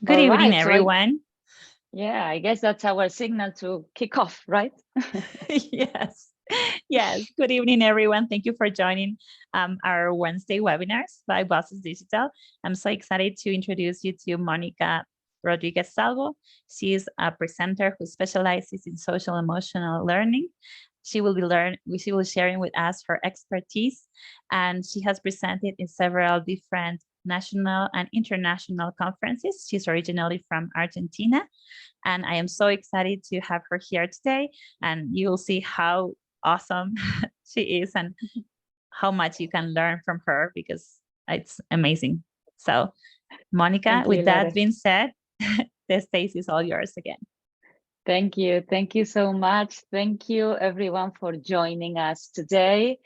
Good All evening, right, everyone. yeah, I guess that's our signal to kick off, right? Yes, yes. Good evening, everyone. Thank you for joining our Wednesday webinars by Bosses Digital. I'm so excited to introduce you to Monica Rodriguez Salvo. She is a presenter who specializes in social emotional learning. She will be sharing with us her expertise, and she has presented in several different national and international conferences. She's originally from Argentina, and I am so excited to have her here today. And you'll see how awesome she is and how much you can learn from her because it's amazing. So, Monica, Thank you, with that Lore. being said, the stage is all yours again. Thank you. Thank you so much. Thank you, everyone, for joining us today.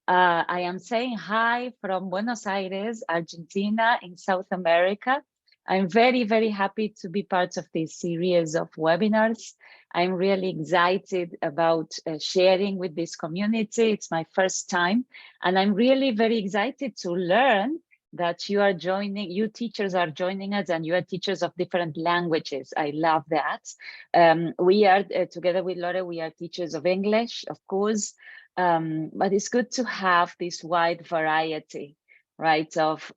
I am saying hi from Buenos Aires, Argentina, in South America. I'm very, very happy to be part of this series of webinars. I'm really excited about sharing with this community. It's my first time, and I'm really very excited to learn that you teachers are joining us, and you are teachers of different languages. I love that. We are, together with Laura, we are teachers of English, of course, but it's good to have this wide variety, right, of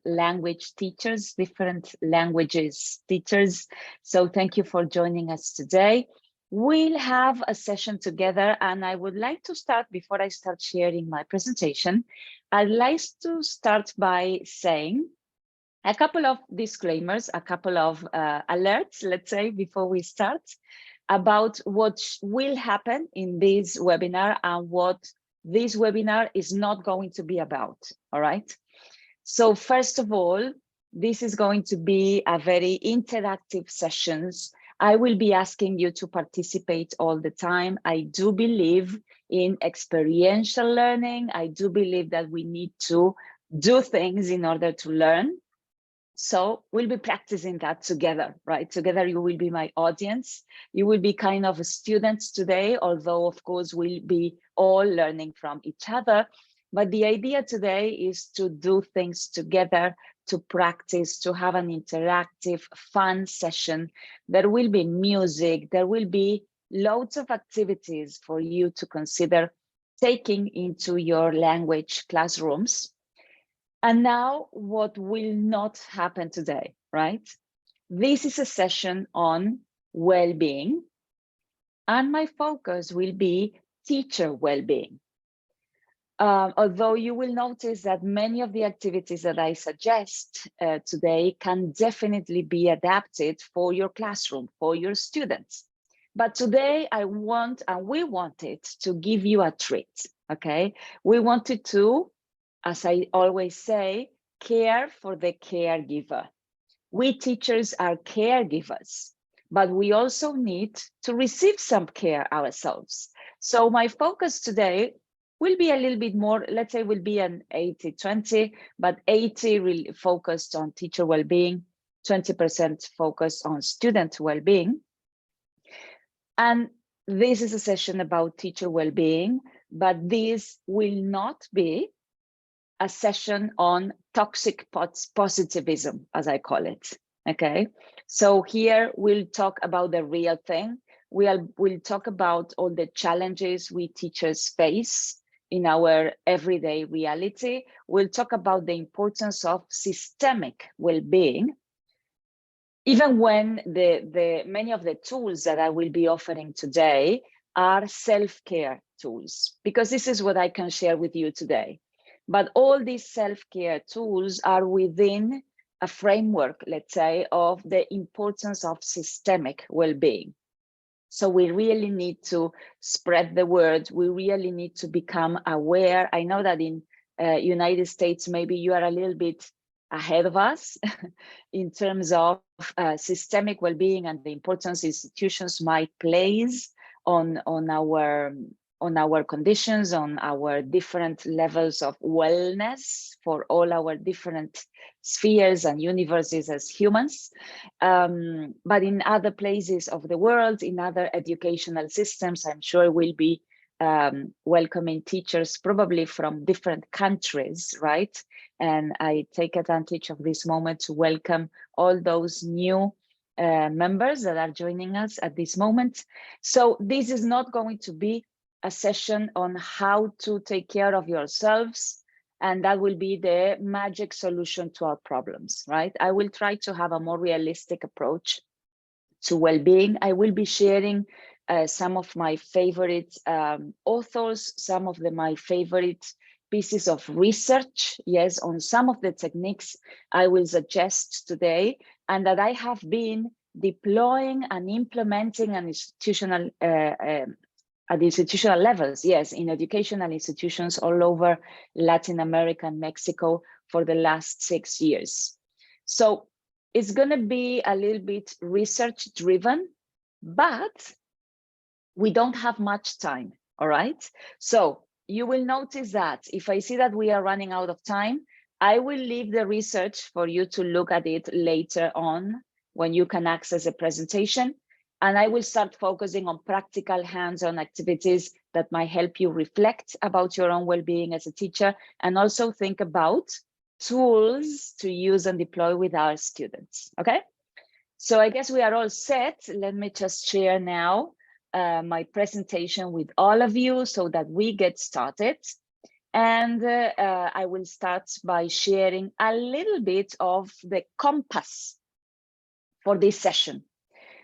language teachers, different languages teachers. So thank you for joining us today. We'll have a session together, and I would like to start, before I start sharing my presentation, I'd like to start by saying a couple of disclaimers, a couple of alerts, let's say, before we start, about what will happen in this webinar and what this webinar is not going to be about, all right? So first of all, this is going to be a very interactive sessions. I will be asking you to participate all the time. I do believe in experiential learning. I do believe that we need to do things in order to learn. So we'll be practicing that together, right? Together, you will be my audience. You will be kind of students today, although of course we'll be all learning from each other. But the idea today is to do things together, to practice, to have an interactive, fun session. There will be music, there will be loads of activities for you to consider taking into your language classrooms. And now what will not happen today, right? This is a session on well-being, and my focus will be teacher well-being. Although you will notice that many of the activities that I suggest today can definitely be adapted for your classroom, for your students. But today I want, and we wanted to give you a treat, okay? We wanted to, as I always say, care for the caregiver. We teachers are caregivers, but we also need to receive some care ourselves. So my focus today will be a little bit more, let's say will be an 80-20, but 80 really focused on teacher well-being, 20% focused on student well-being. And this is a session about teacher well-being, but this will not be a session on toxic positivism, as I call it. Okay, so here we'll talk about the real thing. We'll talk about all the challenges we teachers face in our everyday reality. We'll talk about the importance of systemic well-being, even when the many of the tools that I will be offering today are self-care tools, because this is what I can share with you today. But all these self-care tools are within a framework, let's say, of the importance of systemic well-being. So we really need to spread the word. We really need to become aware. I know that in United States, maybe you are a little bit ahead of us in terms of systemic well-being and the importance institutions might place on our conditions, on our different levels of wellness for all our different spheres and universes as humans. But in other places of the world, in other educational systems, I'm sure will be welcoming teachers probably from different countries, right? And I take advantage of this moment to welcome all those new members that are joining us at this moment. So this is not going to be a session on how to take care of yourselves, and that will be the magic solution to our problems, right? I will try to have a more realistic approach to well-being. I will be sharing some of my favorite authors, some of my favorite pieces of research, yes, on some of the techniques I will suggest today, and that I have been deploying and implementing an institutional at institutional levels, yes, in educational institutions all over Latin America and Mexico for the last 6 years. So it's going to be a little bit research driven, but we don't have much time, all right? So you will notice that if I see that we are running out of time, I will leave the research for you to look at it later on when you can access the presentation. And I will start focusing on practical hands-on activities that might help you reflect about your own well-being as a teacher, and also think about tools to use and deploy with our students, okay? So I guess we are all set. Let me just share now my presentation with all of you so that we get started. And I will start by sharing a little bit of the compass for this session.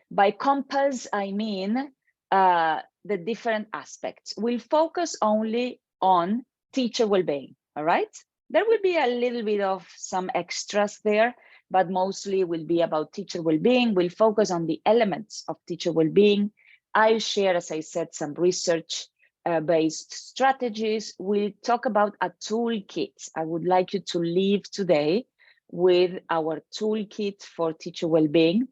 By compass, I mean the different aspects. We'll focus only on teacher well-being, all right? There will be a little bit of some extras there, but mostly will be about teacher well-being. We'll focus on the elements of teacher well-being. I'll share, as I said, some research-based strategies. We'll talk about a toolkit. I would like you to leave today with our toolkit for teacher well-being.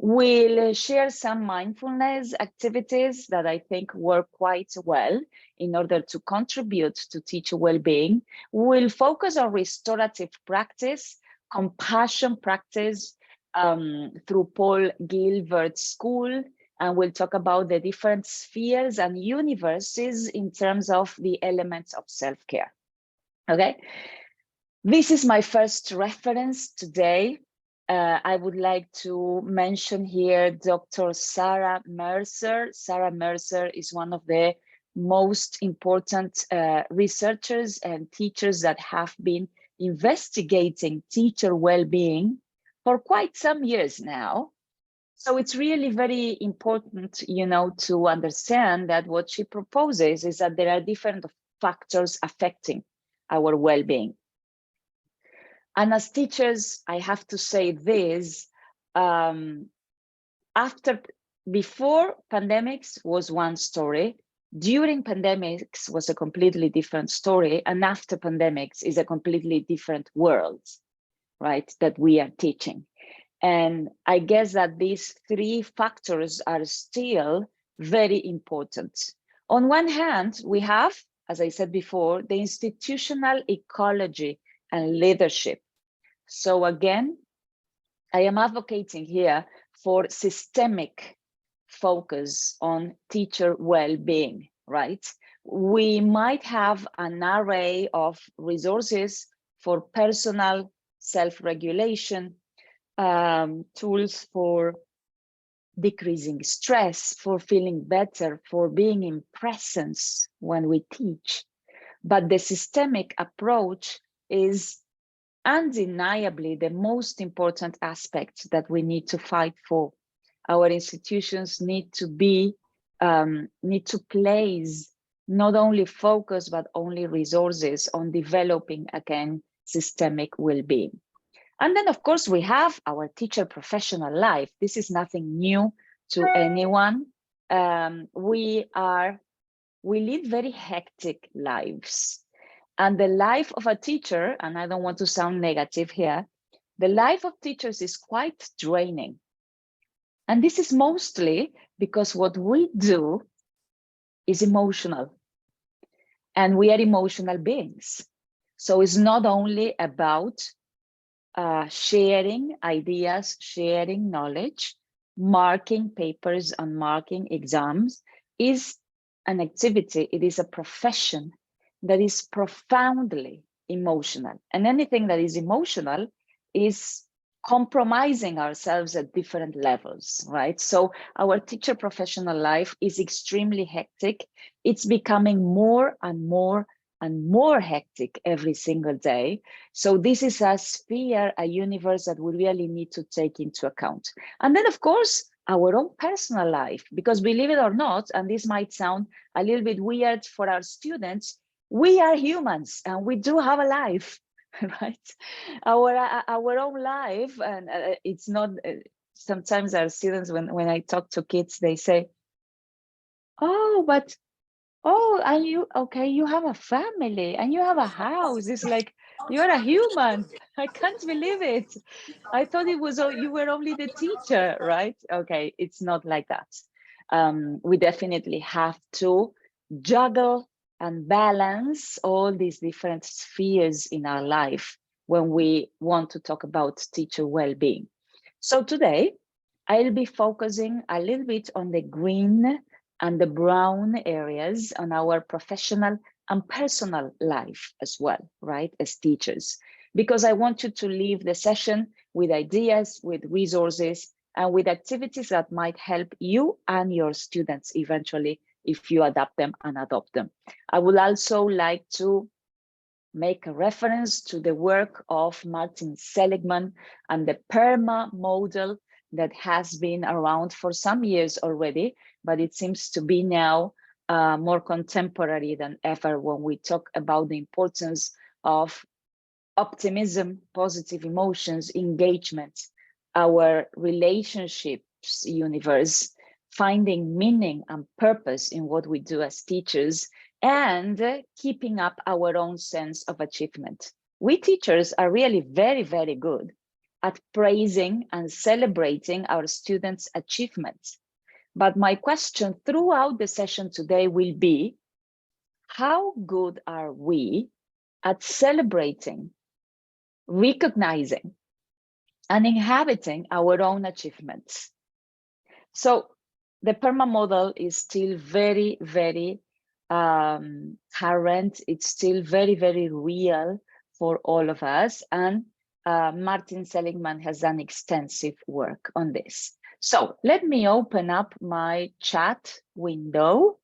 We'll share some mindfulness activities that I think work quite well in order to contribute to teacher well-being. We'll focus on restorative practice, compassion practice through Paul Gilbert's school, and we'll talk about the different spheres and universes in terms of the elements of self-care. Okay, this is my first reference today. I would like to mention here Dr. Sarah Mercer. Sarah Mercer is one of the most important researchers and teachers that have been investigating teacher well-being for quite some years now. So it's really very important, you know, to understand that what she proposes is that there are different factors affecting our well-being. And as teachers, I have to say this, before pandemics was one story, during pandemics was a completely different story, and after pandemics is a completely different world, right, that we are teaching. And I guess that these three factors are still very important. On one hand, we have, as I said before, the institutional ecology and leadership. So again, I am advocating here for systemic focus on teacher well-being, right? We might have an array of resources for personal self-regulation, tools for decreasing stress, for feeling better, for being in presence when we teach. But the systemic approach is undeniably the most important aspect that we need to fight for. Our institutions need to place not only focus, but only resources on developing, again, systemic well-being. And then, of course, we have our teacher professional life. This is nothing new to anyone. We live very hectic lives. And the life of a teacher, and I don't want to sound negative here, the life of teachers is quite draining. And this is mostly because what we do is emotional. And we are emotional beings. So it's not only about sharing ideas, sharing knowledge, marking papers and marking exams is an activity, it is a profession that is profoundly emotional. And anything that is emotional is compromising ourselves at different levels, right? So our teacher professional life is extremely hectic. It's becoming more and more and more hectic every single day. So this is a sphere, a universe that we really need to take into account. And then, of course, our own personal life, because believe it or not, and this might sound a little bit weird for our students, we are humans and we do have a life, right? Our own life, and it's not, sometimes our students, when I talk to kids, they say, oh, but oh, and you, okay, you have a family and you have a house. It's like, you're a human. I can't believe it. I thought it was, you were only the teacher, right? Okay, it's not like that. We definitely have to juggle and balance all these different spheres in our life when we want to talk about teacher well-being. So today, I'll be focusing a little bit on the green and the brown areas on our professional and personal life as well, right, as teachers, because I want you to leave the session with ideas, with resources, and with activities that might help you and your students eventually if you adapt them and adopt them. I would also like to make a reference to the work of Martin Seligman and the PERMA model that has been around for some years already, but it seems to be now more contemporary than ever when we talk about the importance of optimism, positive emotions, engagement, our relationships universe, finding meaning and purpose in what we do as teachers, and keeping up our own sense of achievement. We teachers are really very, very good at praising and celebrating our students' achievements. But my question throughout the session today will be, how good are we at celebrating, recognizing, and inhabiting our own achievements? So the PERMA model is still very, very current. It's still very, very real for all of us. And Martin Seligman has done extensive work on this. So let me open up my chat window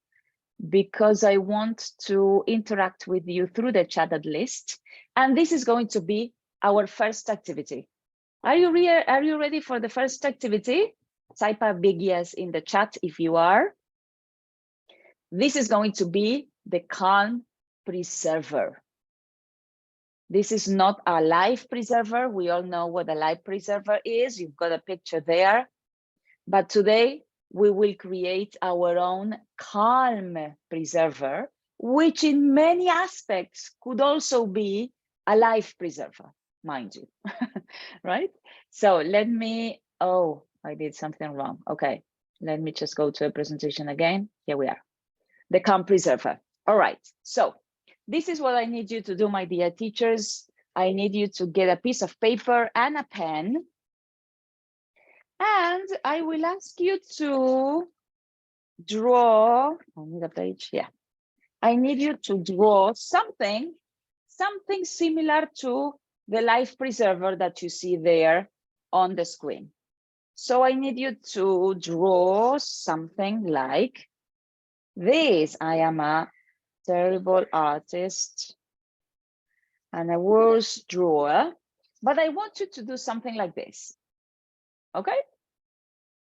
because I want to interact with you through the chat at least. And this is going to be our first activity. Are you ready for the first activity? Type a big yes in the chat if you are. This is going to be the calm preserver. This is not a life preserver. We all know what a life preserver is. You've got a picture there. But today we will create our own calm preserver, which in many aspects could also be a life preserver, mind you, right? So let me, oh, I did something wrong. Okay, let me just go to the presentation again. Here we are, the calm preserver. All right, so this is what I need you to do, my dear teachers. I need you to get a piece of paper and a pen. And I will ask you to draw, I need a page, yeah. I need you to draw something similar to the life preserver that you see there on the screen. So I need you to draw something like this. I am a terrible artist and a worse drawer, but I want you to do something like this, okay?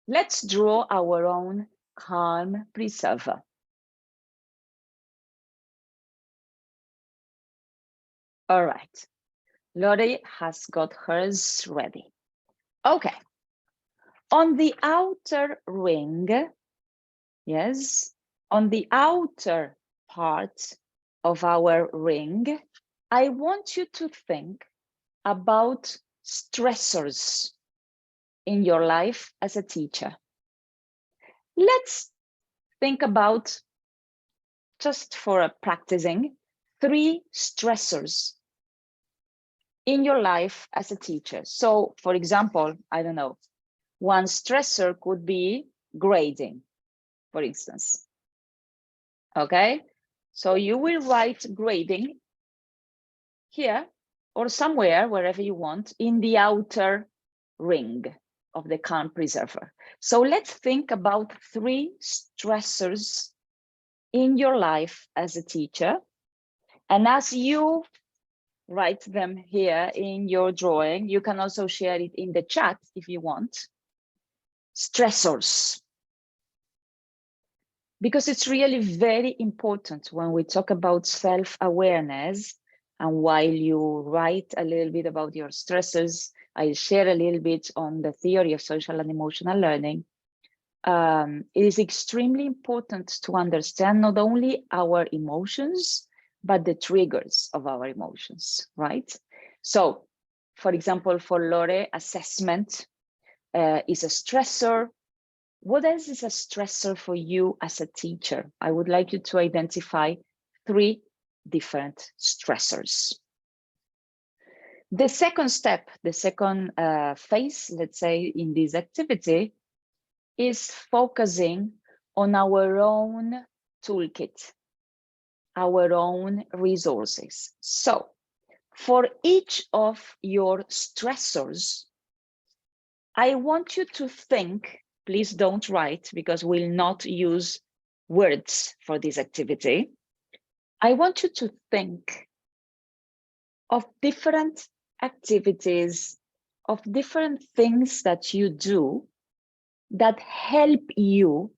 Let's draw our own calm preserver. All right, Lori has got hers ready. Okay, on the outer ring, yes, on the outer part of our ring, I want you to think about stressors in your life as a teacher. Let's think about, just for practicing, 3 stressors in your life as a teacher. So for example, I don't know, one stressor could be grading, for instance. Okay, so you will write grading here or somewhere, wherever you want, in the outer ring of the calm preserver. So let's think about 3 stressors in your life as a teacher. And as you write them here in your drawing, you can also share it in the chat if you want. Stressors. Because it's really very important when we talk about self-awareness. And while you write a little bit about your stressors, I share a little bit on the theory of social and emotional learning. It is extremely important to understand not only our emotions, but the triggers of our emotions, right? So, for example, for Lore, assessment is a stressor. What else is a stressor for you as a teacher? I would like you to identify 3 different stressors. The second step, the second phase, let's say, in this activity is focusing on our own toolkit, our own resources. So for each of your stressors, I want you to think, please don't write because we'll not use words for this activity. I want you to think of different activities, of different things that you do that help you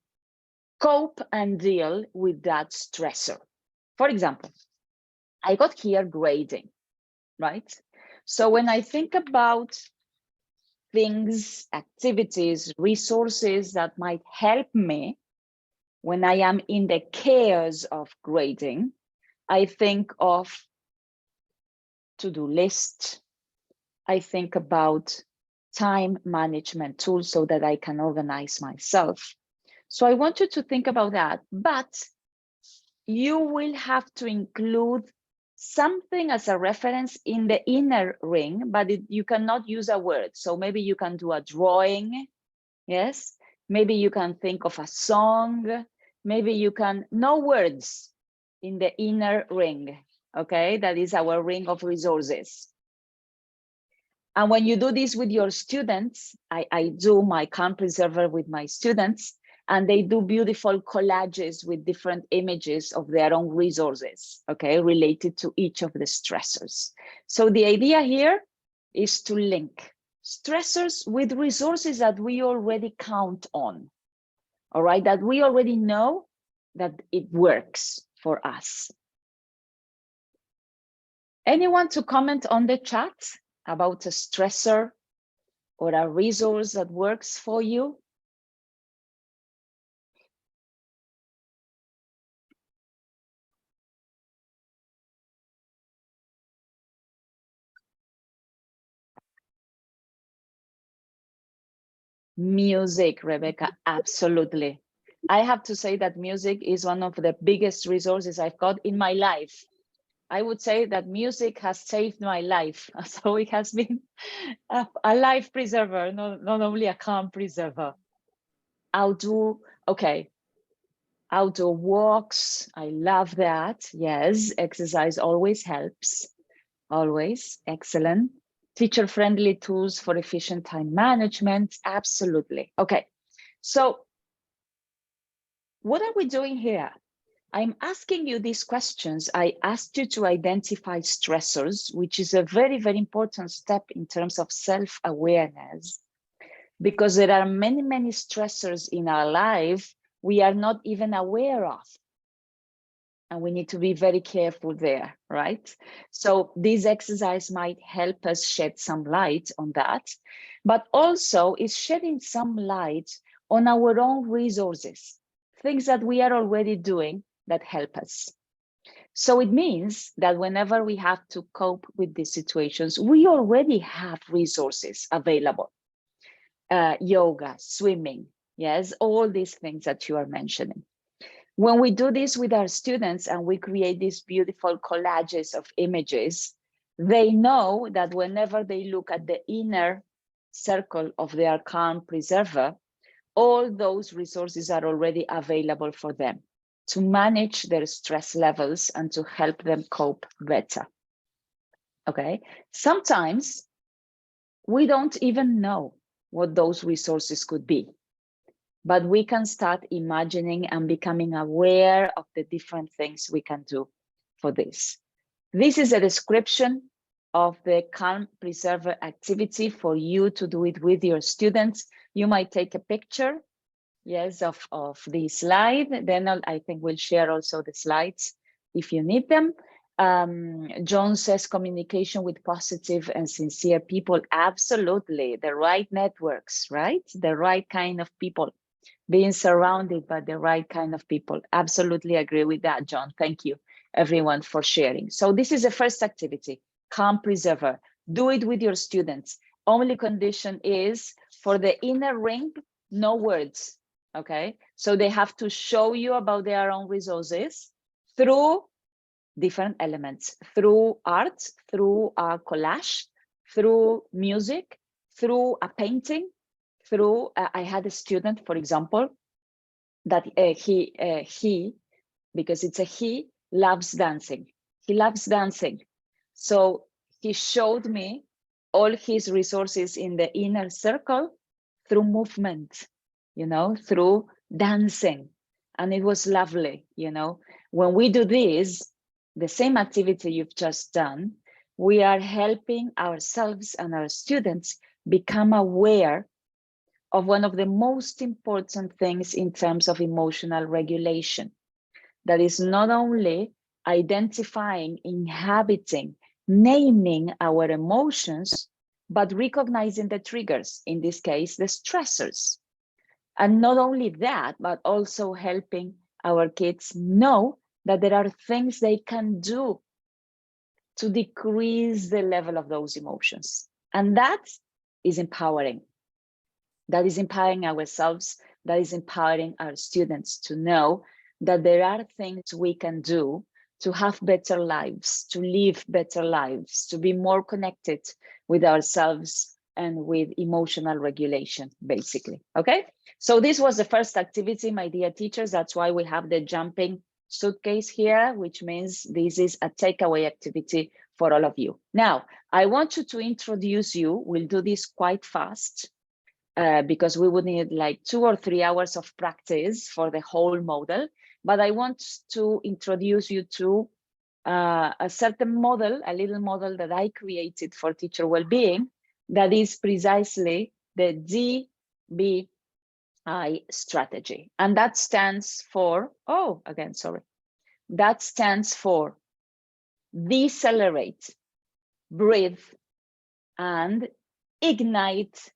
cope and deal with that stressor. For example, I got here grading, right? So when I think about things, activities, resources that might help me when I am in the chaos of grading, I think of to-do list. I think about time management tools so that I can organize myself. So I want you to think about that, but you will have to include something as a reference in the inner ring, but you cannot use a word. So maybe you can do a drawing, yes? Maybe you can think of a song. Maybe you can, no words in the inner ring, okay? That is our ring of resources. And when you do this with your students, I do my calm preserver with my students, and they do beautiful collages with different images of their own resources, okay, related to each of the stressors. So the idea here is to link stressors with resources that we already count on, all right, that we already know that it works for us. Anyone to comment on the chat about a stressor or a resource that works for you? Music, Rebecca, absolutely. I have to say that music is one of the biggest resources I've got in my life. I would say that music has saved my life. So it has been a life preserver, not only a calm preserver. Outdoor walks, I love that. Yes, exercise always helps, always, excellent. Teacher-friendly tools for efficient time management, absolutely. Okay, so what are we doing here? I'm asking you these questions. I asked you to identify stressors, which is a very, very important step in terms of self-awareness, because there are many, many stressors in our life we are not even aware of. And we need to be very careful there, right? So this exercise might help us shed some light on that, but also is shedding some light on our own resources, things that we are already doing that help us. So it means that whenever we have to cope with these situations, we already have resources available. Yoga, swimming, yes, all these things that you are mentioning. When we do this with our students and we create these beautiful collages of images, they know that whenever they look at the inner circle of their calm preserver, all those resources are already available for them. to manage their stress levels and to help them cope better. Okay, sometimes we don't even know what those resources could be, but we can start imagining and becoming aware of the different things we can do for this. This is a description of the Calm Preserver activity for you to do it with your students. You might take a picture, yes, of the slide. Then I think we'll share also the slides if you need them. John says communication with positive and sincere people. Absolutely, the right networks, right? The right kind of people, being surrounded by the right kind of people. Absolutely agree with that, John. Thank you, everyone, for sharing. So this is the first activity, Calm Preserver. Do it with your students. Only condition is for the inner ring, no words, okay? So they have to show you about their own resources through different elements, through art, through a collage, through music, through a painting, through, I had a student, for example, that he, because it's a he, loves dancing. He loves dancing. So he showed me all his resources in the inner circle through movement, you know, through dancing. And it was lovely, you know. When we do this, the same activity you've just done, we are helping ourselves and our students become aware of one of the most important things in terms of emotional regulation. That is not only identifying, inhabiting, naming our emotions, but recognizing the triggers, in this case, the stressors. And not only that, but also helping our kids know that there are things they can do to decrease the level of those emotions. And that is empowering. That is empowering ourselves, that is empowering our students to know that there are things we can do to have better lives, to live better lives, to be more connected with ourselves and with emotional regulation, basically, okay? So this was the first activity, my dear teachers. That's why we have the jumping suitcase here, which means this is a takeaway activity for all of you. Now, I want you to introduce you. We'll do this quite fast. Because we would need like 2 or 3 hours of practice for the whole model. But I want to introduce you to a certain model, a little model that I created for teacher well-being, that is precisely the DBI strategy. And that stands for, that stands for decelerate, breathe, and ignite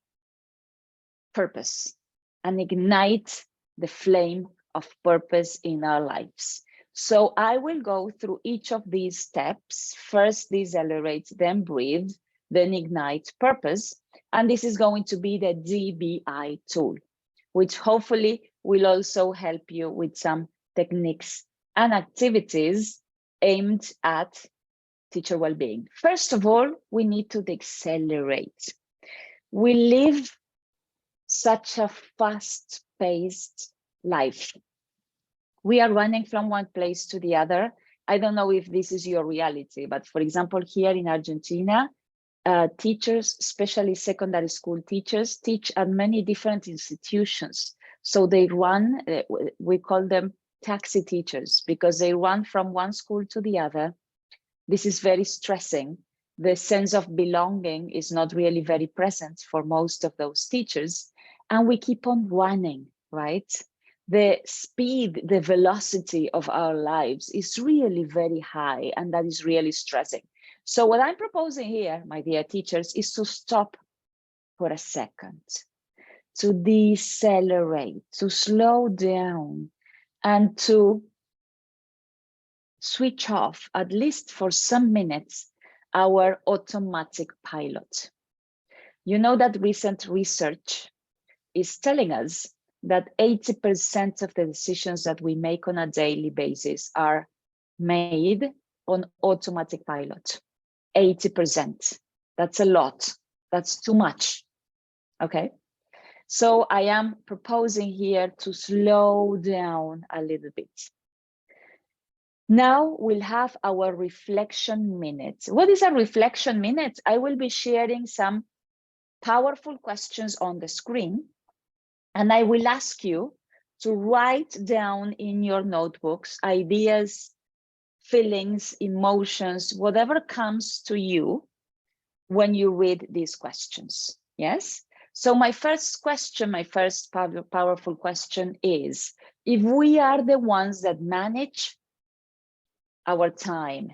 purpose, and ignite the flame of purpose in our lives. So I will go through each of these steps. First, decelerate, then breathe, then ignite purpose. And this is going to be the DBI tool, which hopefully will also help you with some techniques and activities aimed at teacher well-being. First of all, we need to decelerate. We live such a fast-paced life. We are running from one place to the other. I don't know if this is your reality, but for example, here in Argentina, teachers, especially secondary school teachers, teach at many different institutions. So they run, we call them taxi teachers, because they run from one school to the other. This is very stressing. The sense of belonging is not really very present for most of those teachers. And we keep on running, right? The speed, the velocity of our lives is really very high, and that is really stressing. So what I'm proposing here, my dear teachers, is to stop for a second, to decelerate, to slow down, and to switch off, at least for some minutes, our automatic pilot. You know that recent research is telling us that 80% of the decisions that we make on a daily basis are made on automatic pilot. 80%. That's a lot. That's too much. Okay. So I am proposing here to slow down a little bit. Now we'll have our reflection minute. What is a reflection minute? I will be sharing some powerful questions on the screen, and I will ask you to write down in your notebooks ideas, feelings, emotions, whatever comes to you when you read these questions. Yes? So my first question, my first powerful question is, if we are the ones that manage our time,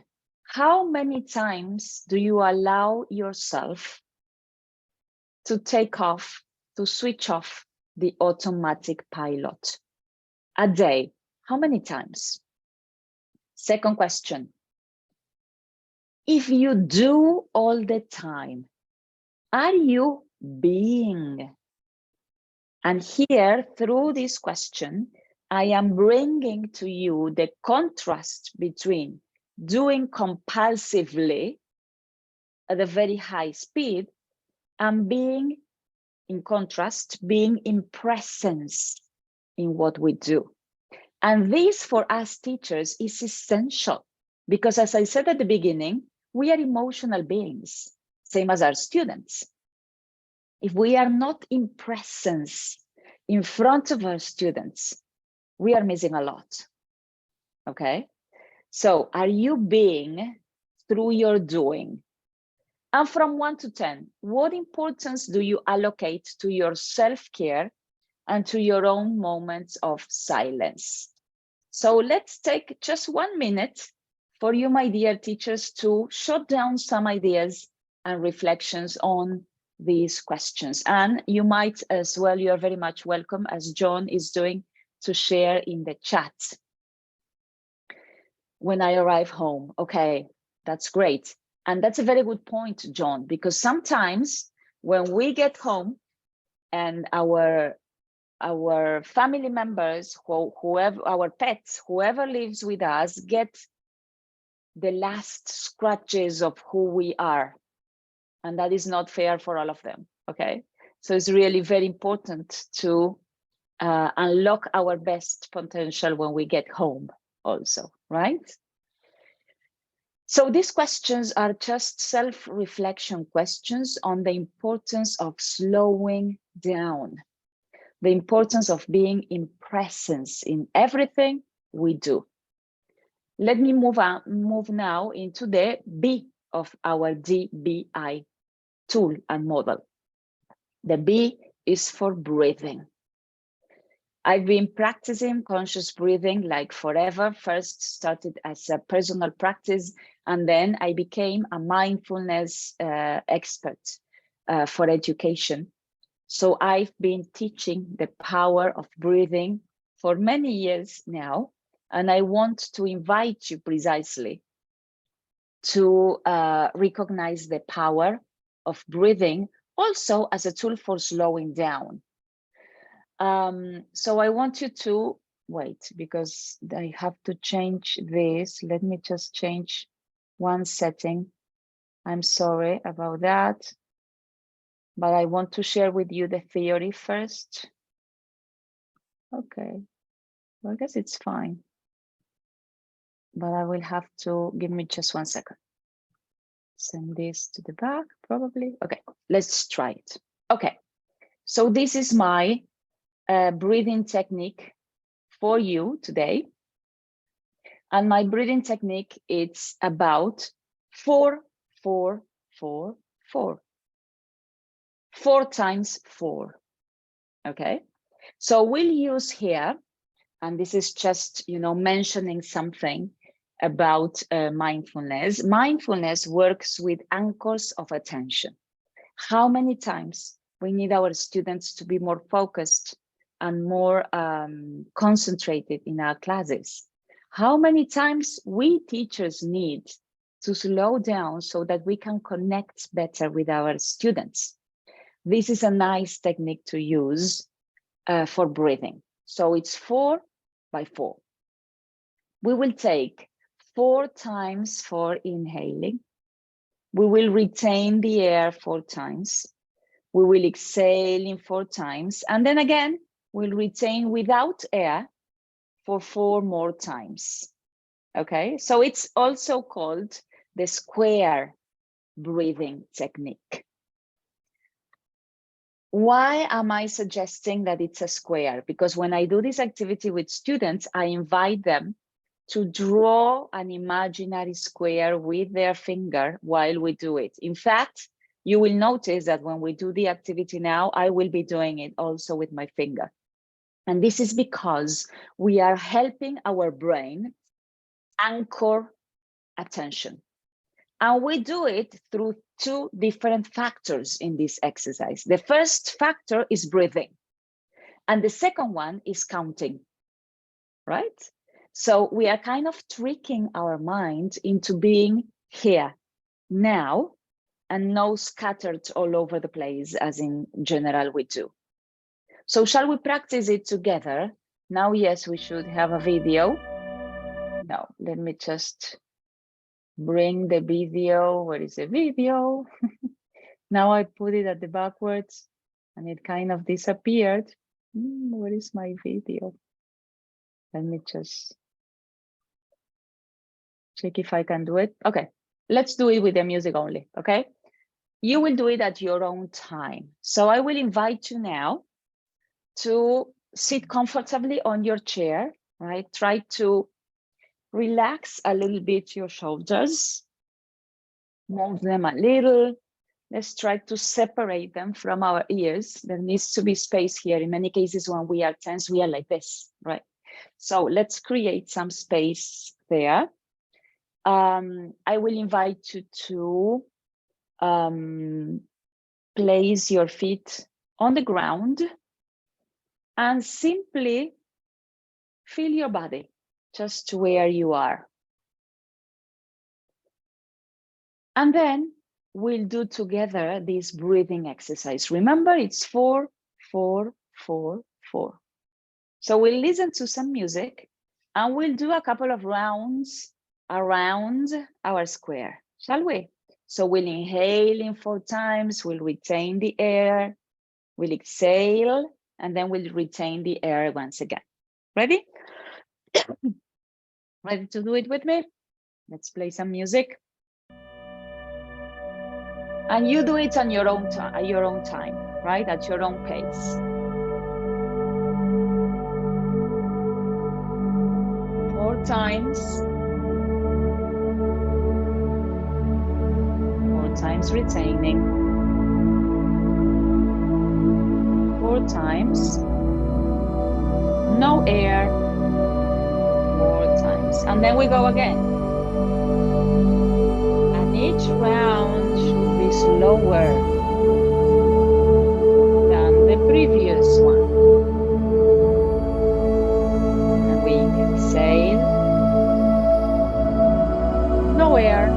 how many times do you allow yourself to take off, to switch off the automatic pilot? A day, how many times? Second question, if you do all the time, are you being? And here, through this question, I am bringing to you the contrast between doing compulsively at a very high speed and being, in contrast, being in presence in what we do. And this, for us teachers, is essential because, as I said at the beginning, we are emotional beings, same as our students. If we are not in presence in front of our students, we are missing a lot, okay? So are you being through your doing? And from 1 to 10, what importance do you allocate to your self-care and to your own moments of silence? So let's take just 1 minute for you, my dear teachers, to shut down some ideas and reflections on these questions. And you might as well, you're very much welcome, as John is doing, to share in the chat. When I arrive home, okay, that's great. And that's a very good point, John, because sometimes when we get home and our family members, whoever, our pets, whoever lives with us, get the last scratches of who we are. And that is not fair for all of them, okay? So it's really very important to unlock our best potential when we get home also, right? So these questions are just self-reflection questions on the importance of slowing down, the importance of being in presence in everything we do. Let me move now into the B of our DBI tool and model. The B is for breathing. I've been practicing conscious breathing like forever. First started as a personal practice, and then I became a mindfulness expert for education. So I've been teaching the power of breathing for many years now, and I want to invite you precisely to recognize the power of breathing also as a tool for slowing down. So I want you to wait, because I have to change this. Let me just change one setting. I'm sorry about that, but I want to share with you the theory first. Okay, well, I guess it's fine, but I will have to give me just 1 second. Send this to the back, probably. Okay, let's try it. Okay, so this is my breathing technique for you today. And my breathing technique, it's about 4, 4, 4, 4. 4 times 4, okay? So we'll use here, and this is just, you know, mentioning something about mindfulness. Mindfulness works with anchors of attention. How many times we need our students to be more focused and more concentrated in our classes? How many times we teachers need to slow down so that we can connect better with our students? This is a nice technique to use for breathing. So it's 4 by 4. We will take 4 times for inhaling. We will retain the air 4 times. We will exhale in 4 times. And then again, we'll retain without air for 4 more times. Okay, so it's also called the square breathing technique. Why am I suggesting that it's a square? Because when I do this activity with students, I invite them to draw an imaginary square with their finger while we do it. In fact, you will notice that when we do the activity now, I will be doing it also with my finger. And this is because we are helping our brain anchor attention. And we do it through two different factors in this exercise. The first factor is breathing, and the second one is counting, right? So we are kind of tricking our mind into being here, now, and not scattered all over the place, as in general we do. So shall we practice it together? Now, yes, we should have a video. No, let me just bring the video. Where is the video? Now I put it at the backwards and it kind of disappeared. Where is my video? Let me just check if I can do it. Okay, let's do it with the music only, okay? You will do it at your own time. So I will invite you now to sit comfortably on your chair, right? Try to relax a little bit your shoulders, move them a little. Let's try to separate them from our ears. There needs to be space here. In many cases, when we are tense, we are like this, right? So let's create some space there. I will invite you to place your feet on the ground and simply feel your body just where you are. And then we'll do together this breathing exercise. Remember, it's 4, 4, 4, 4. So we'll listen to some music and we'll do a couple of rounds around our square, shall we? So we'll inhale in 4 times, we'll retain the air, we'll exhale, and then we'll retain the air once again. Ready? Ready to do it with me? Let's play some music. And you do it on your own time, at your own time, right? At your own pace. 4 times. 4 times retaining. 4 times. No air. 4 times. And then we go again. And each round should be slower than the previous one. And we exhale. No air.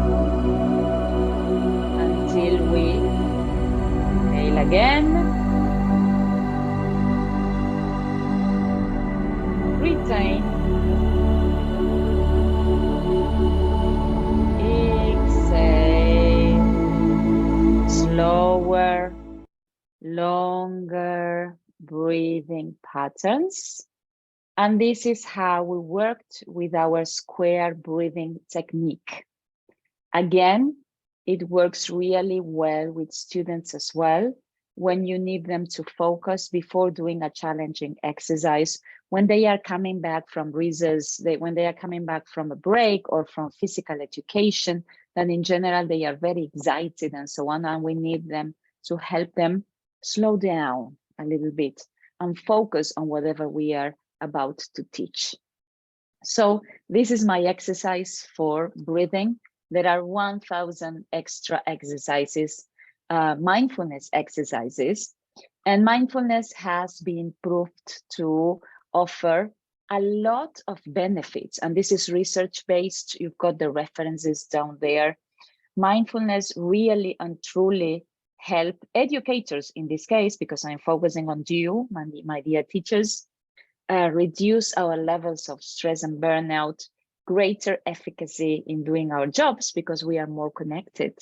Until we inhale again. Retain. Exhale. Slower, longer breathing patterns. And this is how we worked with our square breathing technique. Again, it works really well with students as well when you need them to focus before doing a challenging exercise, when they are coming back from recess, when they are coming back from a break or from physical education, then in general, they are very excited and so on, and we need them to help them slow down a little bit and focus on whatever we are about to teach. So this is my exercise for breathing. There are 1,000 extra exercises, mindfulness exercises, and mindfulness has been proved to offer a lot of benefits. And this is research-based. You've got the references down there. Mindfulness really and truly help educators in this case, because I'm focusing on you, my dear teachers, reduce our levels of stress and burnout, greater efficacy in doing our jobs because we are more connected,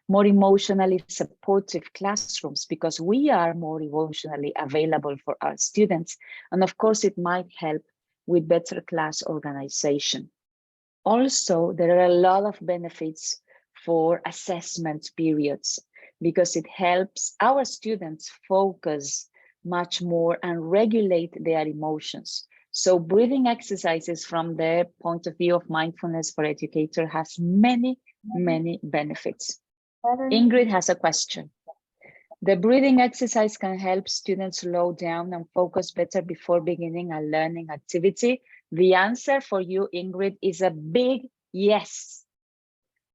more emotionally supportive classrooms because we are more emotionally available for our students. And of course, it might help with better class organization. Also, there are a lot of benefits for assessment periods because it helps our students focus much more and regulate their emotions. So breathing exercises from the point of view of mindfulness for educator has many, many benefits. Ingrid has a question. The breathing exercise can help students slow down and focus better before beginning a learning activity. The answer for you, Ingrid, is a big yes.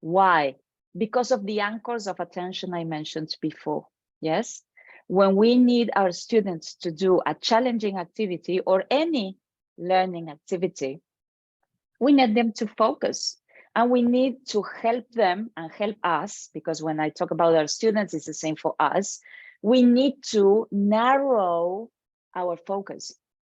Why? Because of the anchors of attention I mentioned before. Yes. When we need our students to do a challenging activity or any learning activity, we need them to focus, and we need to help them and help us, because when I talk about our students, it's the same for us. We need to narrow our focus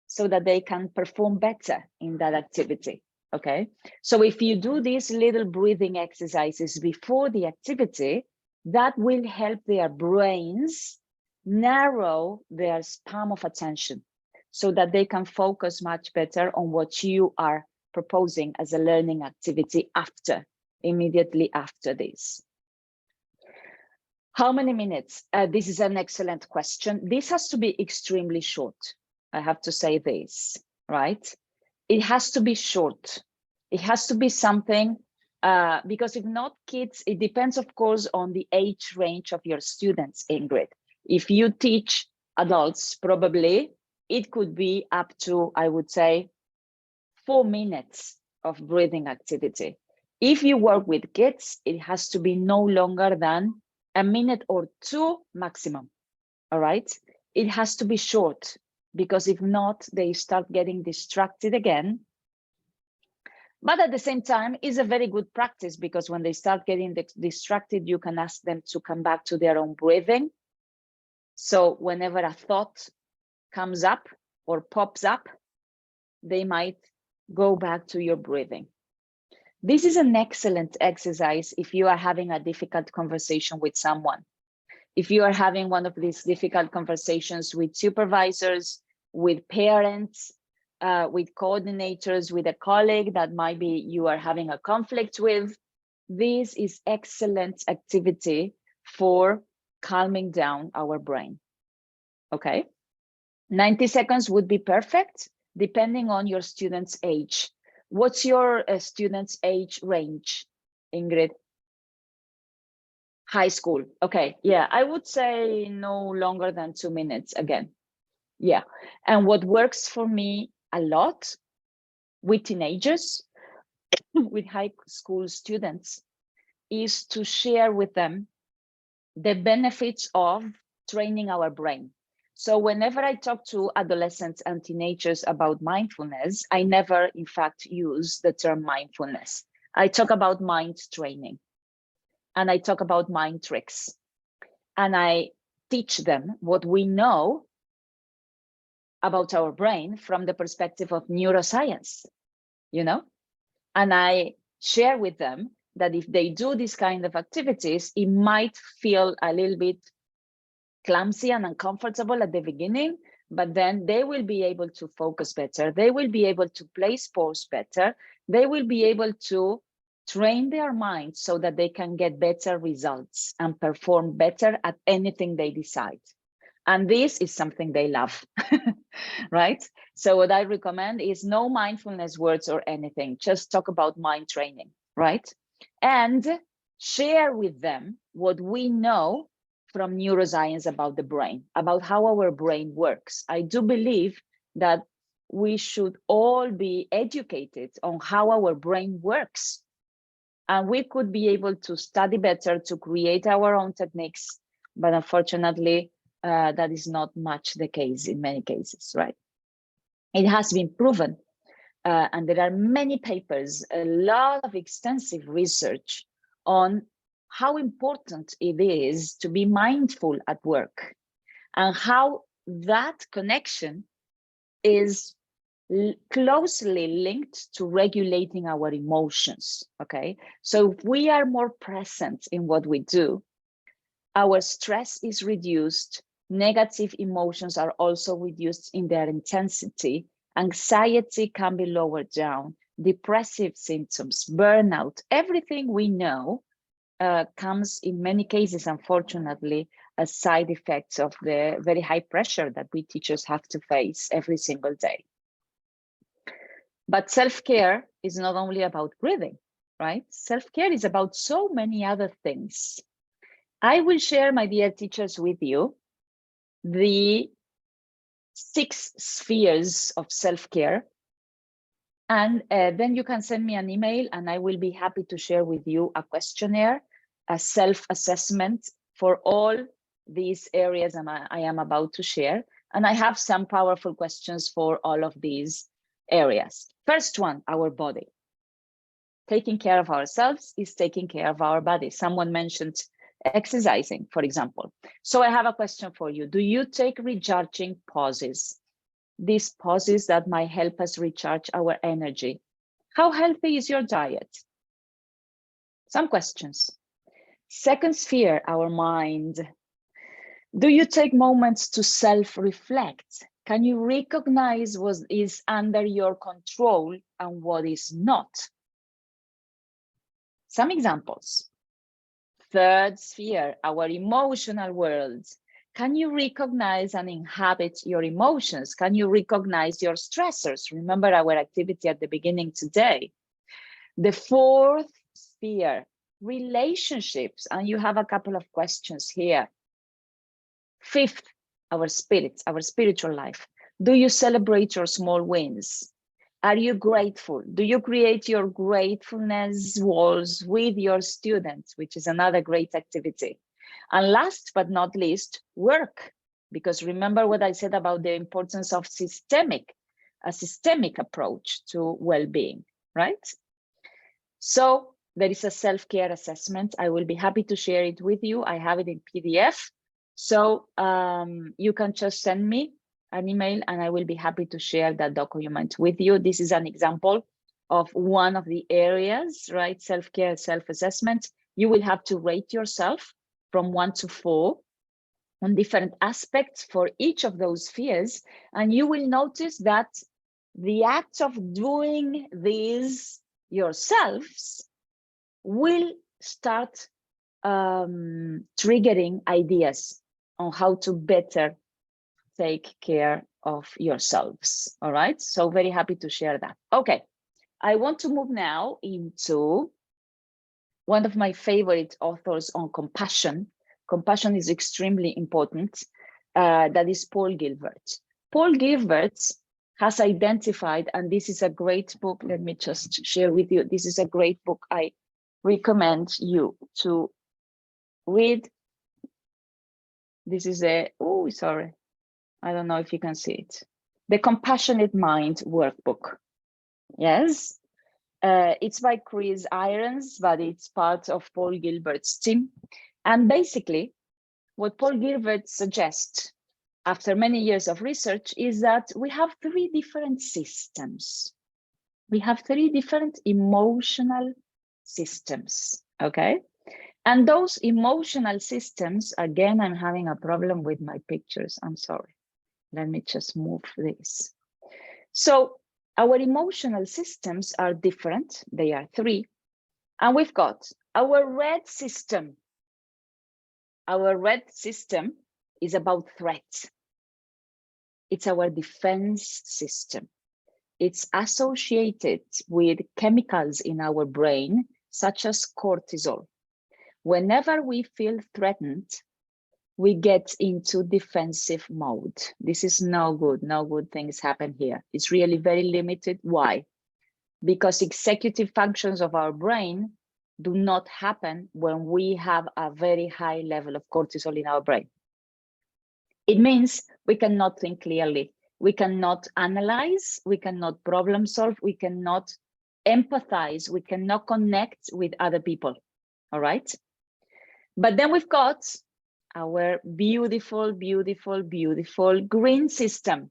so that they can perform better in that activity. Okay, so if you do these little breathing exercises before the activity, that will help their brains narrow their span of attention so that they can focus much better on what you are proposing as a learning activity immediately after this. How many minutes? This is an excellent question. This has to be extremely short. I have to say this, right? It has to be short. It has to be something, because if not, kids, it depends, of course, on the age range of your students, Ingrid. If you teach adults, probably it could be up to, I would say, 4 minutes of breathing activity. If you work with kids, it has to be no longer than a minute or two maximum. All right. It has to be short, because if not, they start getting distracted again. But at the same time, it's a very good practice, because when they start getting distracted, you can ask them to come back to their own breathing. So whenever a thought comes up or pops up, they might go back to your breathing. This is an excellent exercise if you are having a difficult conversation with someone. If you are having one of these difficult conversations with supervisors, with parents, with coordinators, with a colleague that might be you are having a conflict with, this is excellent activity for calming down our brain. Okay, 90 seconds would be perfect, depending on your student's age. What's your student's age range, Ingrid? High school. Okay, yeah, I would say no longer than 2 minutes again. Yeah, and what works for me a lot with teenagers, with high school students, is to share with them the benefits of training our brain. So whenever I talk to adolescents and teenagers about mindfulness, I never, in fact, use the term mindfulness. I talk about mind training, and I talk about mind tricks, and I teach them what we know about our brain from the perspective of neuroscience, you know? And I share with them that if they do these kind of activities, it might feel a little bit clumsy and uncomfortable at the beginning, but then they will be able to focus better. They will be able to play sports better. They will be able to train their minds so that they can get better results and perform better at anything they decide. And this is something they love, right? So what I recommend is no mindfulness words or anything, just talk about mind training, right? And share with them what we know from neuroscience about the brain, about how our brain works. I do believe that we should all be educated on how our brain works. And we could be able to study better, to create our own techniques, but unfortunately, that is not much the case in many cases, right? It has been proven, and there are many papers, a lot of extensive research on how important it is to be mindful at work, and how that connection is closely linked to regulating our emotions. Okay, so if we are more present in what we do, our stress is reduced, negative emotions are also reduced in their intensity, anxiety can be lowered down, depressive symptoms, burnout, everything we know comes in many cases, unfortunately, as side effects of the very high pressure that we teachers have to face every single day. But self-care is not only about breathing, right? Self-care is about so many other things. I will share, my dear teachers, with you the 6 spheres of self-care. And then you can send me an email and I will be happy to share with you a questionnaire, a self-assessment for all these areas I am about to share. And I have some powerful questions for all of these areas. First one, our body. Taking care of ourselves is taking care of our body. Someone mentioned exercising, for example. So I have a question for you. Do you take recharging pauses? These pauses that might help us recharge our energy. How healthy is your diet? Some questions. Second sphere, our mind. Do you take moments to self-reflect? Can you recognize what is under your control and what is not? Some examples. Third sphere, our emotional world. Can you recognize and inhabit your emotions? Can you recognize your stressors? Remember our activity at the beginning today. The fourth sphere, relationships, and you have a couple of questions here. Fifth, our spirit, our spiritual life. Do you celebrate your small wins? Are you grateful? Do you create your gratefulness walls with your students, which is another great activity? And last but not least, work. Because remember what I said about the importance of a systemic approach to well-being, right? So there is a self-care assessment. I will be happy to share it with you. I have it in PDF. So you can just send me an email and I will be happy to share that document with you. This is an example of one of the areas, right? Self-care, self-assessment. You will have to rate yourself from 1 to 4 on different aspects for each of those spheres. And you will notice that the act of doing these yourselves will start triggering ideas on how to better take care of yourselves. All right, so very happy to share that. Okay, I want to move now into one of my favorite authors on compassion. Compassion is extremely important. That is Paul Gilbert. Paul Gilbert has identified, and this is a great book. Let me just share with you. This is a great book. I recommend you to read. This is sorry. I don't know if you can see it. The Compassionate Mind workbook. Yes, it's by Chris Irons, but it's part of Paul Gilbert's team. And basically, what Paul Gilbert suggests after many years of research is that we have 3 different systems. We have 3 different emotional systems, okay? And those emotional systems, again, I'm having a problem with my pictures. I'm sorry. Let me just move this. So our emotional systems are different. They are 3. And we've got our red system. Our red system is about threat. It's our defense system. It's associated with chemicals in our brain, such as cortisol. Whenever we feel threatened, we get into defensive mode. This is no good. No good things happen here. It's really very limited. Why? Because executive functions of our brain do not happen when we have a very high level of cortisol in our brain. It means we cannot think clearly. We cannot analyze. We cannot problem solve. We cannot empathize. We cannot connect with other people. All right. But then we've got our beautiful, beautiful, beautiful green system.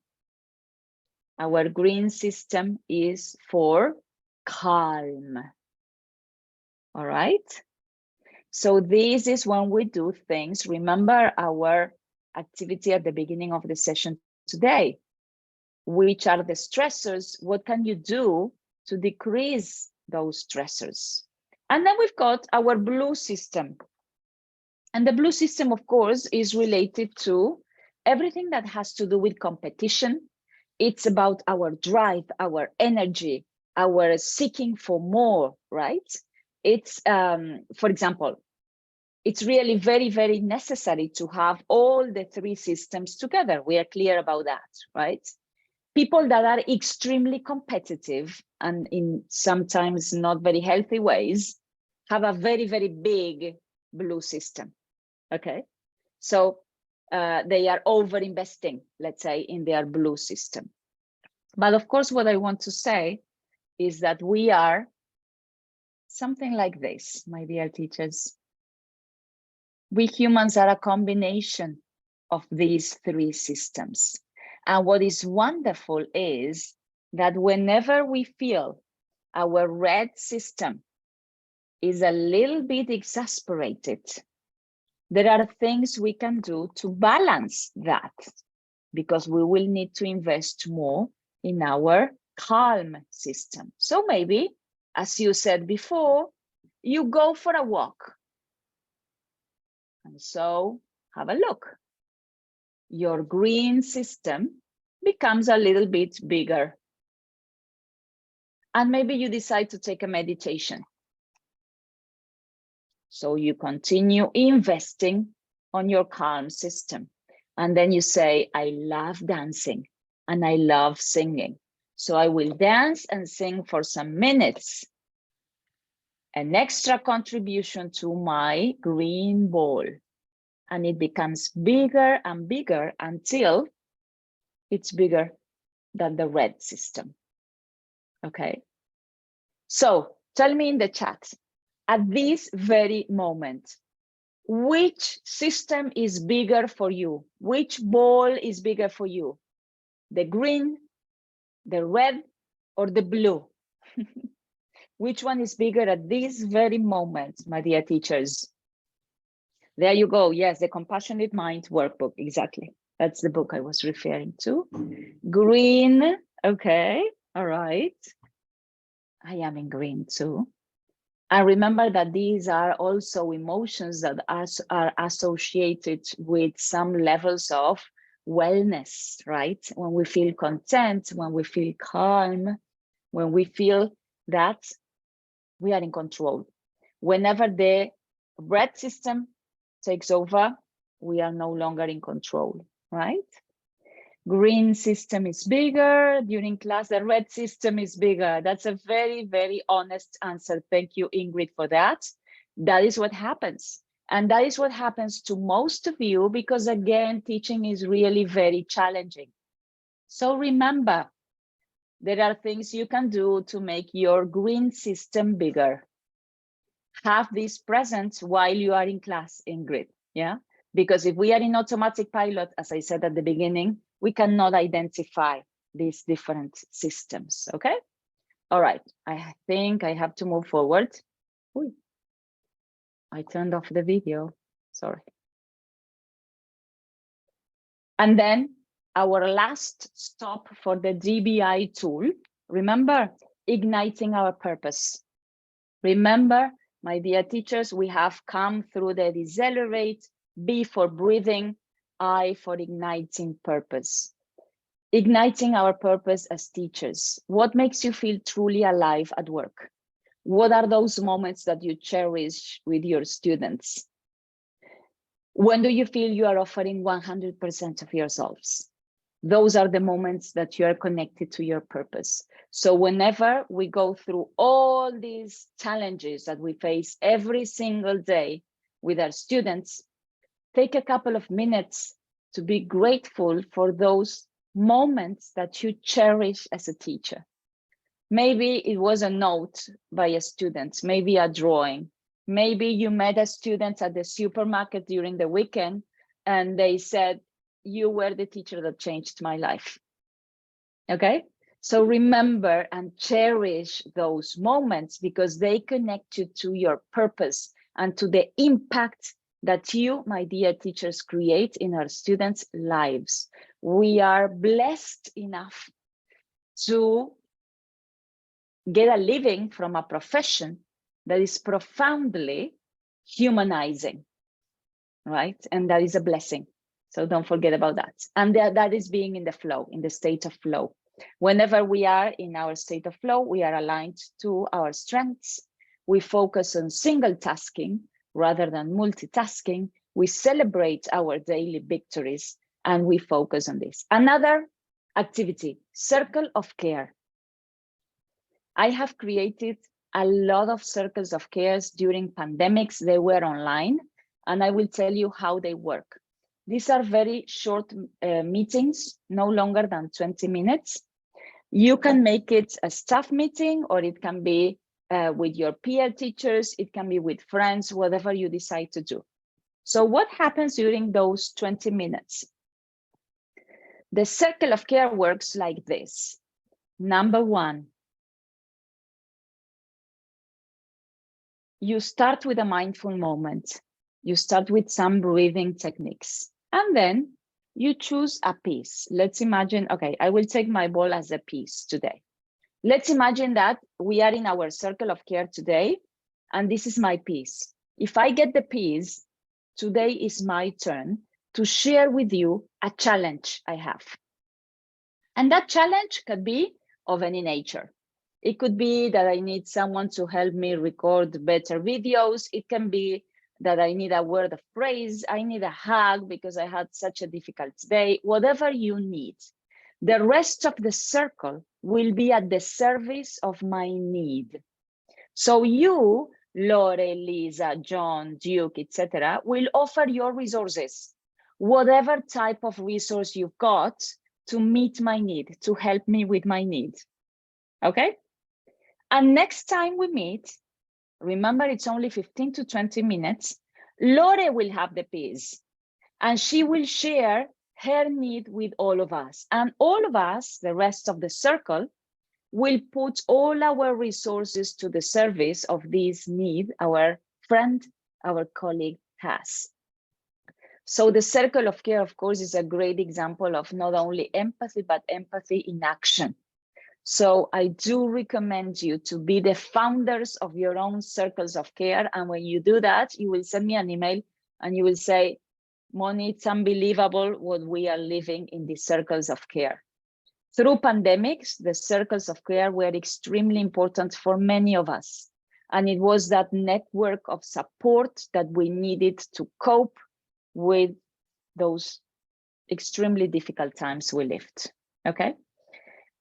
Our green system is for calm. All right. So this is when we do things. Remember our activity at the beginning of the session today. Which are the stressors? What can you do to decrease those stressors. And then we've got our blue system. And the blue system, of course, is related to everything that has to do with competition. It's about our drive, our energy, our seeking for more, right? It's, for example, it's really very, very necessary to have all the three systems together. We are clear about that, right? People that are extremely competitive and in sometimes not very healthy ways have a very, very big blue system, okay? So they are over-investing, let's say, in their blue system. But of course, what I want to say is that we are something like this, my dear teachers. We humans are a combination of these three systems. And what is wonderful is that whenever we feel our red system is a little bit exasperated, there are things we can do to balance that, because we will need to invest more in our calm system. So maybe, as you said before, you go for a walk. And so have a look. Your green system becomes a little bit bigger. And maybe you decide to take a meditation. So you continue investing on your calm system. And then you say, I love dancing and I love singing. So I will dance and sing for some minutes. An extra contribution to my green ball. And it becomes bigger and bigger until it's bigger than the red system. Okay. So tell me in the chat, at this very moment, which system is bigger for you? Which ball is bigger for you? The green, the red, or the blue? Which one is bigger at this very moment, my dear teachers? There you go. Yes, the Compassionate Mind workbook. Exactly. That's the book I was referring to. Green. Okay. All right. I am in green too. And remember that these are also emotions that are associated with some levels of wellness, right? When we feel content, when we feel calm, when we feel that we are in control. Whenever the red system takes over, we are no longer in control, right? Green system is bigger during class, the red system is bigger. That's a very, very honest answer. Thank you, Ingrid, for that. That is what happens. And that is what happens to most of you, because again, teaching is really very challenging. So remember, there are things you can do to make your green system bigger. Have this present while you are in class, Ingrid, yeah? Because if we are in automatic pilot, as I said at the beginning, we cannot identify these different systems, okay? All right, I think I have to move forward. Ooh, I turned off the video, sorry. And then our last stop for the DBI tool, remember, igniting our purpose. Remember, my dear teachers, we have come through the decelerate, B for breathing, I for igniting purpose. Igniting our purpose as teachers. What makes you feel truly alive at work? What are those moments that you cherish with your students? When do you feel you are offering 100% of yourselves? Those are the moments that you are connected to your purpose. So whenever we go through all these challenges that we face every single day with our students, take a couple of minutes to be grateful for those moments that you cherish as a teacher. Maybe it was a note by a student, maybe a drawing. Maybe you met a student at the supermarket during the weekend and they said, you were the teacher that changed my life. Okay, so remember and cherish those moments because they connect you to your purpose and to the impact that you, my dear teachers, create in our students' lives. We are blessed enough to get a living from a profession that is profoundly humanizing, right? And that is a blessing. So don't forget about that. And that is being in the flow, in the state of flow. Whenever we are in our state of flow, we are aligned to our strengths. We focus on single tasking rather than multitasking. We celebrate our daily victories and we focus on this. Another activity, circle of care. I have created a lot of circles of care during pandemics. They were online, and I will tell you how they work. These are very short meetings, no longer than 20 minutes. You can make it a staff meeting, or it can be with your peer teachers, it can be with friends, whatever you decide to do. So what happens during those 20 minutes? The circle of care works like this. Number one, you start with a mindful moment. You start with some breathing techniques, and then you choose a piece. Let's imagine, okay, I will take my ball as a piece today. Let's imagine that we are in our circle of care today, and this is my piece. If I get the piece, today is my turn to share with you a challenge I have. And that challenge could be of any nature. It could be that I need someone to help me record better videos. It can be that I need a word of praise. I need a hug because I had such a difficult day. Whatever you need. The rest of the circle will be at the service of my need. So you, Lore, Lisa, John, Duke, etc., will offer your resources, whatever type of resource you've got to meet my need, to help me with my need. Okay? And next time we meet, remember it's only 15 to 20 minutes, Lore will have the piece and she will share her need with all of us. And all of us, the rest of the circle, will put all our resources to the service of this need our friend, our colleague has. So the circle of care, of course, is a great example of not only empathy, but empathy in action. So I do recommend you to be the founders of your own circles of care. And when you do that, you will send me an email and you will say, Moni, it's unbelievable what we are living in these circles of care. Through pandemics, the circles of care were extremely important for many of us. And it was that network of support that we needed to cope with those extremely difficult times we lived. Okay?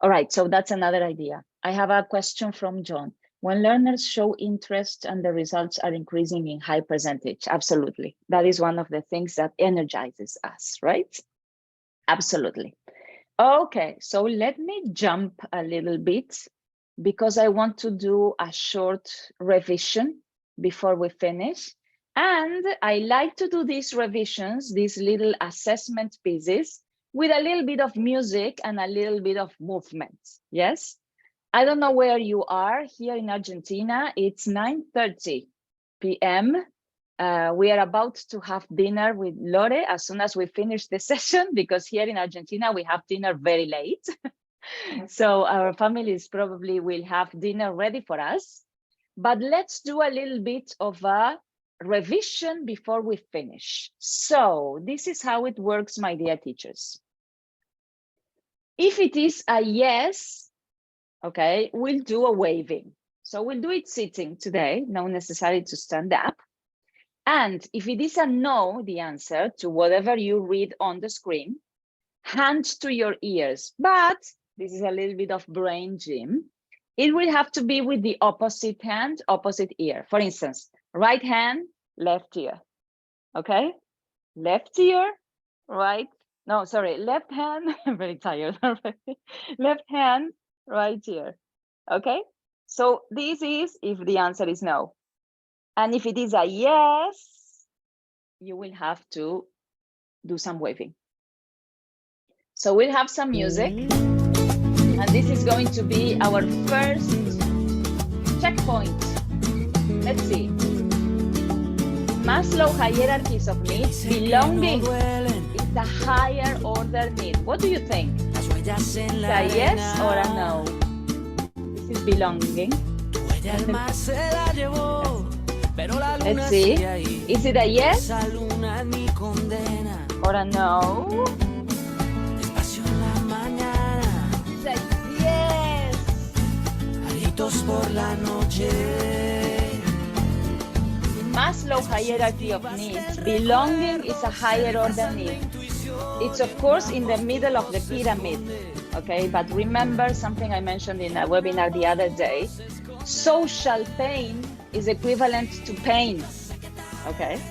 All right, so that's another idea. I have a question from John. When learners show interest and the results are increasing in high percentage, absolutely. That is one of the things that energizes us, right? Absolutely. Okay, so let me jump a little bit because I want to do a short revision before we finish. And I like to do these revisions, these little assessment pieces, with a little bit of music and a little bit of movement, yes? I don't know where you are. Here in Argentina, it's 9:30 p.m. We are about to have dinner with Lore as soon as we finish the session, because here in Argentina, we have dinner very late. So our families probably will have dinner ready for us. But let's do a little bit of a revision before we finish. So this is how it works, my dear teachers. If it is a yes, okay, we'll do a waving. So we'll do it sitting today, no necessary to stand up. And if it is a no, the answer to whatever you read on the screen, hands to your ears. But this is a little bit of brain gym. It will have to be with the opposite hand, opposite ear. For instance, right hand, left ear, okay? Left ear, right, no, sorry, left hand, I'm very tired already. Left hand, right ear, okay? So this is if the answer is no. And if it is a yes, you will have to do some waving. So we'll have some music. And this is going to be our first checkpoint. Let's see. Maslow hierarchies of needs, belonging is the higher order need. What do you think? Is a yes or a no? This is belonging. Let's see. Is it a yes or a no? It's a yes. In Maslow's hierarchy of needs, belonging is a higher order need. It's of course in the middle of the pyramid, okay? But remember something I mentioned in a webinar the other day, social pain is equivalent to pain, okay?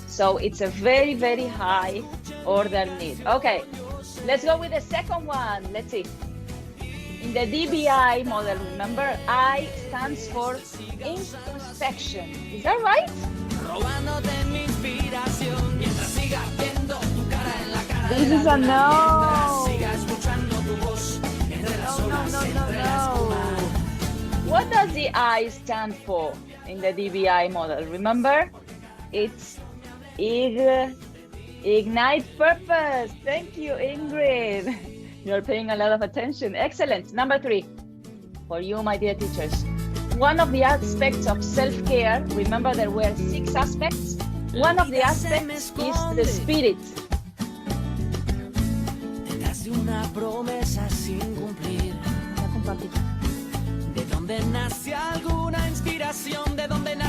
So it's a very, very high order need. Okay, let's go with the second one. Let's see. In the DBI model, remember, I stands for introspection. Is that right? This is a no. No. What does the I stand for in the DBI model? Remember, it's ignite purpose. Thank you, Ingrid. You're paying a lot of attention. Excellent. Number 3, for you, my dear teachers. One of the aspects of self-care, remember there were 6 aspects. One of the aspects is the spirit.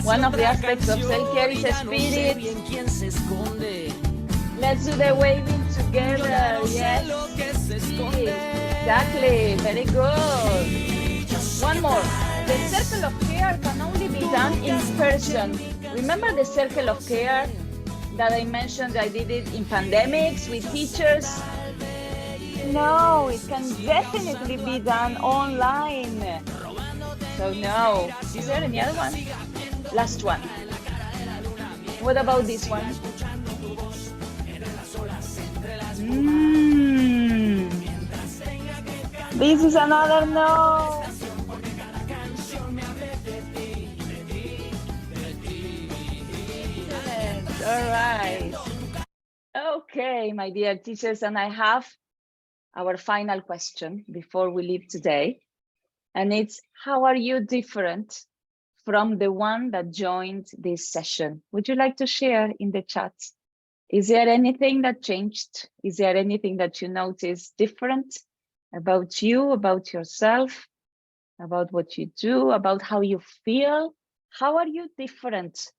One of the aspects of self-care is the spirit. Let's do the waving together. Yes. Exactly. Very good. One more. The circle of care can only be done in person. Remember the circle of care that I mentioned? I did it in pandemics with teachers. No, it can definitely be done online. So no. Is there any other one? Last one. What about this one? This is another no. All right. Okay, my dear teachers, and I have our final question before we leave today. And it's, how are you different from the one that joined this session? Would you like to share in the chat? Is there anything that changed? Is there anything that you notice different about you, about yourself, about what you do, about how you feel? How are you different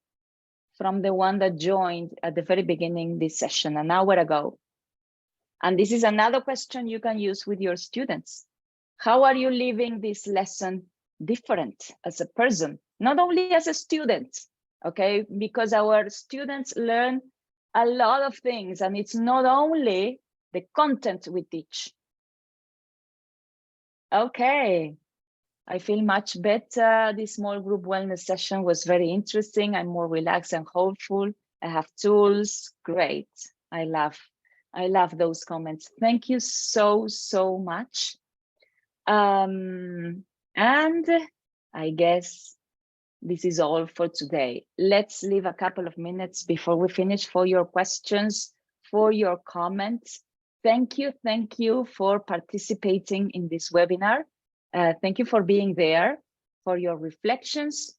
from the one that joined at the very beginning this session an hour ago? And this is another question you can use with your students. How are you leaving this lesson different as a person, not only as a student, okay? Because our students learn a lot of things, and it's not only the content we teach. Okay, I feel much better. This small group wellness session was very interesting. I'm more relaxed and hopeful. I have tools. Great. I love those comments. Thank you so much. And I guess this is all for today. Let's leave a couple of minutes before we finish for your questions, for your comments. Thank you for participating in this webinar. Thank you for being there, for your reflections.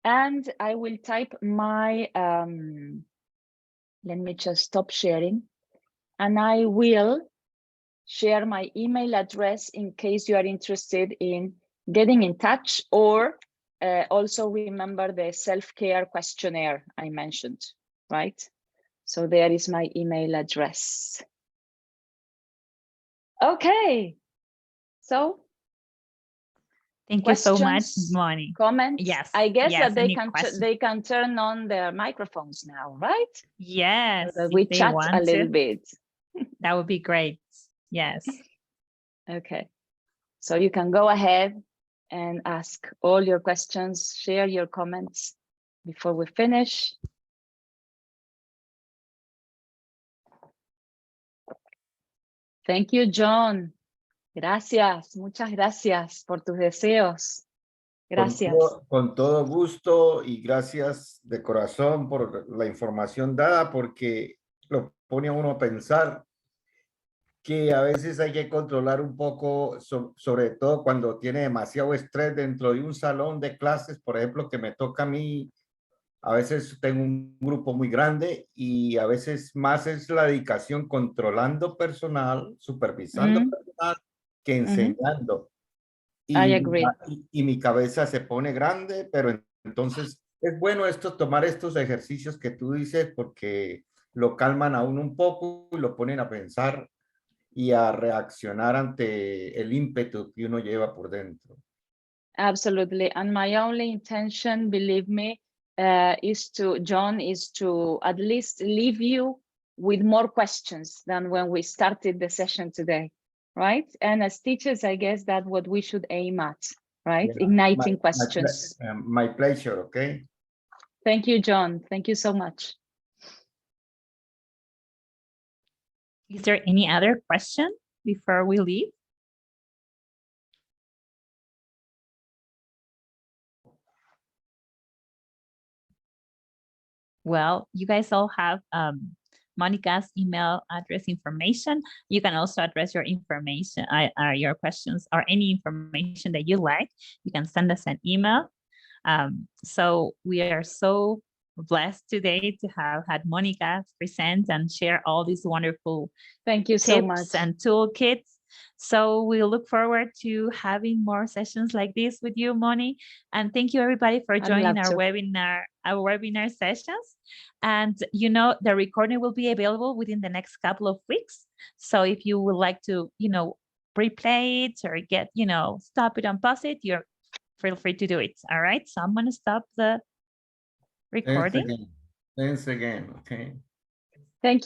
And I will type my, let me just stop sharing. And I will share my email address in case you are interested in getting in touch, or also remember the self-care questionnaire I mentioned, right? So there is my email address. Okay, so thank you so much, Moni. Comments? Yes. I guess yes, that they can turn on their microphones now, right? Yes. So that we chat a little bit. That would be great. Yes. Okay. So you can go ahead and ask all your questions, share your comments before we finish. Thank you, John. Gracias, muchas gracias por tus deseos. Gracias. Con todo gusto y gracias de corazón por la información dada, porque lo pone a uno a pensar que a veces hay que controlar un poco, sobre todo cuando tiene demasiado estrés dentro de un salón de clases, por ejemplo, que me toca a mí. A veces tengo un grupo muy grande y a veces más es la dedicación controlando personal, supervisando Mm, personal, que mhm. enseñando. I Y, agree. y mi cabeza se pone grande, pero entonces es bueno esto, tomar estos ejercicios que tú dices porque lo calman a uno un poco y lo ponen a pensar y a reaccionar ante el ímpetu que uno lleva por dentro. Absolutely. And my only intention, believe me, is to at least leave you with more questions than when we started the session today, right? And as teachers, I guess that's what we should aim at, right? Yeah, Igniting questions. my pleasure, okay? Thank you, John. Thank you so much. Is there any other question before we leave? Well, you guys all have Monica's email address information. You can also address your information, your questions, or any information that you like. You can send us an email. So we are so blessed today to have had Monica present and share all these wonderful Thank you so tips much. and toolkits. So we look forward to having more sessions like this with you, Moni. And thank you everybody for joining our webinar sessions. And you know, the recording will be available within the next couple of weeks. So if you would like to, you know, replay it or get, you know, stop it and pause it, you're feel free to do it. All right. So I'm going to stop the recording. Thanks again. Okay. Thank